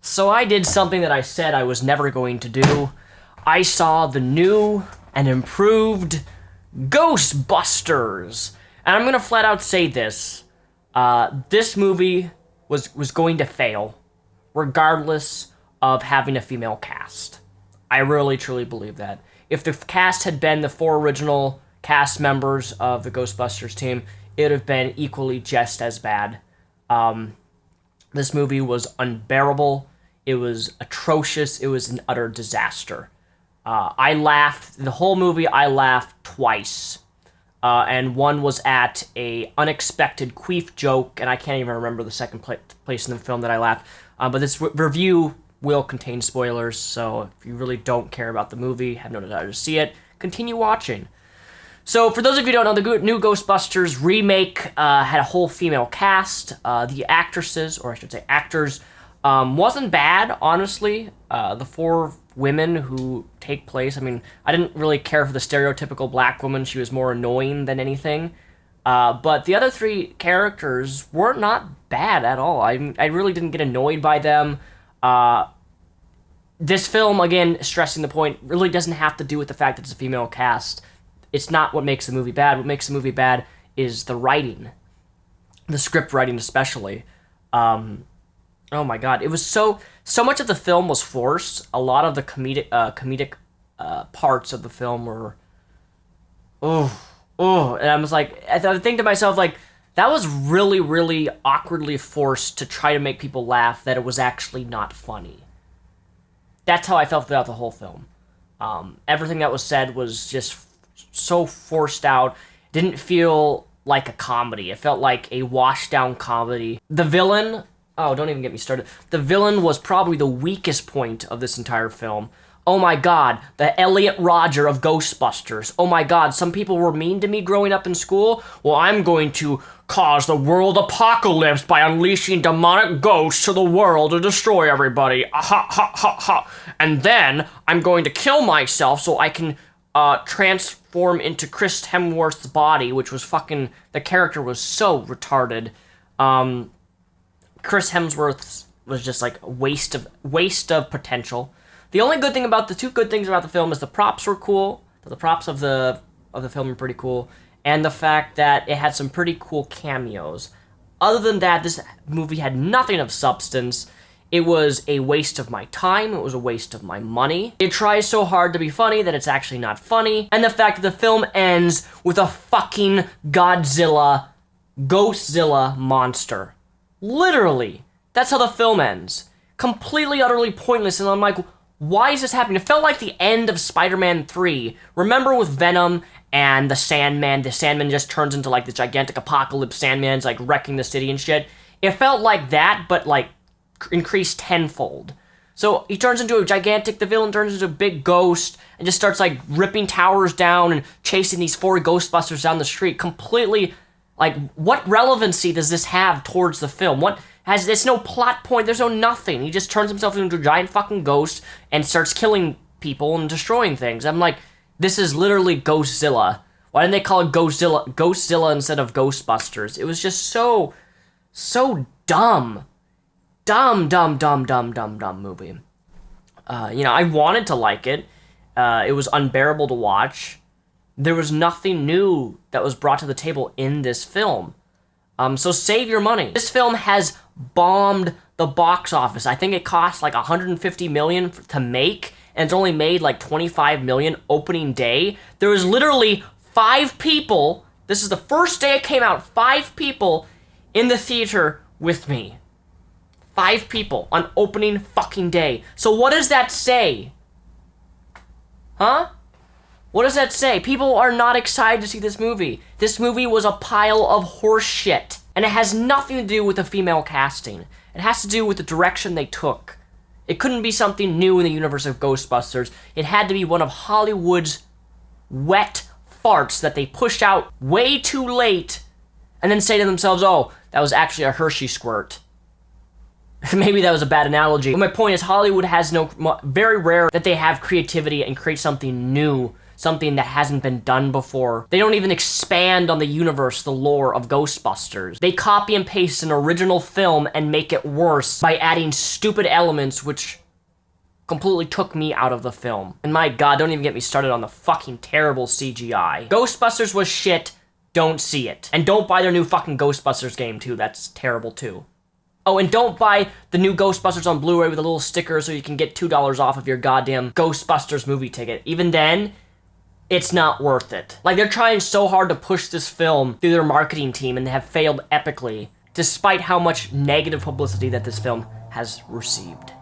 So I did something that I said I was never going to do. I saw the new and improved Ghostbusters. And I'm gonna flat out say this. This movie was going to fail, regardless of having a female cast. I really, truly believe that. If the cast had been the 4 original cast members of the Ghostbusters team, it would have been equally just as bad. This movie was unbearable. It was atrocious. It was an utter disaster. I laughed. The whole movie, I laughed twice. And one was at a unexpected queef joke, and I can't even remember the second place in the film that I laughed. But this review will contain spoilers, so if you really don't care about the movie, have no desire to see it, continue watching. So, for those of you who don't know, the new Ghostbusters remake had a whole female cast. The actresses, or I should say actors, wasn't bad, honestly. The 4 women who take place, I mean, I didn't really care for the stereotypical black woman. She was more annoying than anything. But the other 3 characters were not bad at all. I really didn't get annoyed by them. This film, again, stressing the point, really doesn't have to do with the fact that it's a female cast. It's not what makes the movie bad. What makes the movie bad is the writing. The script writing especially. Oh my god. It was so much of the film was forced. A lot of the comedic parts of the film were... And I was like... I think to myself, like, that was really, really awkwardly forced to try to make people laugh that it was actually not funny. That's how I felt throughout the whole film. Everything that was said was just so forced out. Didn't feel like a comedy. It felt like a washed down comedy. The villain, oh, don't even get me started. The villain was probably the weakest point of this entire film. Oh my god, the Elliot Rodger of Ghostbusters. Oh my god, some people were mean to me growing up in school. Well, I'm going to cause the world apocalypse by unleashing demonic ghosts to the world to destroy everybody. Ha ha ha ha. And then I'm going to kill myself so I can transform into Chris Hemsworth's body, which was fucking... The character was so retarded. Chris Hemsworth was just like a waste of potential. The only good thing about... The 2 good things about the film is the props were cool. The props of the film were pretty cool. And the fact that it had some pretty cool cameos. Other than that, this movie had nothing of substance. It was a waste of my time. It was a waste of my money. It tries so hard to be funny that it's actually not funny. And the fact that the film ends with a fucking Ghostzilla monster. Literally. That's how the film ends. Completely, utterly pointless. And I'm like, why is this happening? It felt like the end of Spider-Man 3. Remember with Venom and the Sandman? The Sandman just turns into like the gigantic apocalypse. Sandman's like wrecking the city and shit. It felt like that, but like increased tenfold. So he turns into a gigantic, the villain turns into a big ghost and just starts like ripping towers down and chasing these 4 Ghostbusters down the street. Completely, like, what relevancy does this have towards the film? There's no plot point, there's no nothing. He just turns himself into a giant fucking ghost and starts killing people and destroying things. I'm like, this is literally Ghostzilla. Why didn't they call it Ghostzilla instead of Ghostbusters? It was just so dumb. Dumb movie. I wanted to like it. It was unbearable to watch. There was nothing new that was brought to the table in this film. So save your money. This film has bombed the box office. I think it cost like $150 million to make, and it's only made like $25 million opening day. There was literally 5 people. This is the first day it came out. 5 people in the theater with me. 5 people on opening fucking day. So what does that say? Huh? What does that say? People are not excited to see this movie. This movie was a pile of horse shit. And it has nothing to do with the female casting. It has to do with the direction they took. It couldn't be something new in the universe of Ghostbusters. It had to be one of Hollywood's wet farts that they pushed out way too late and then say to themselves, oh, that was actually a Hershey squirt. Maybe that was a bad analogy. But my point is, Hollywood has very rare that they have creativity and create something new something that hasn't been done before. They don't even expand on the universe, the lore of Ghostbusters. They copy and paste an original film and make it worse by adding stupid elements which completely took me out of the film. And my god, don't even get me started on the fucking terrible CGI. Ghostbusters was shit, don't see it. And don't buy their new fucking Ghostbusters game too, that's terrible too. Oh, and don't buy the new Ghostbusters on Blu-ray with a little sticker so you can get $2 off of your goddamn Ghostbusters movie ticket. Even then, it's not worth it. Like, they're trying so hard to push this film through their marketing team and they have failed epically, despite how much negative publicity that this film has received.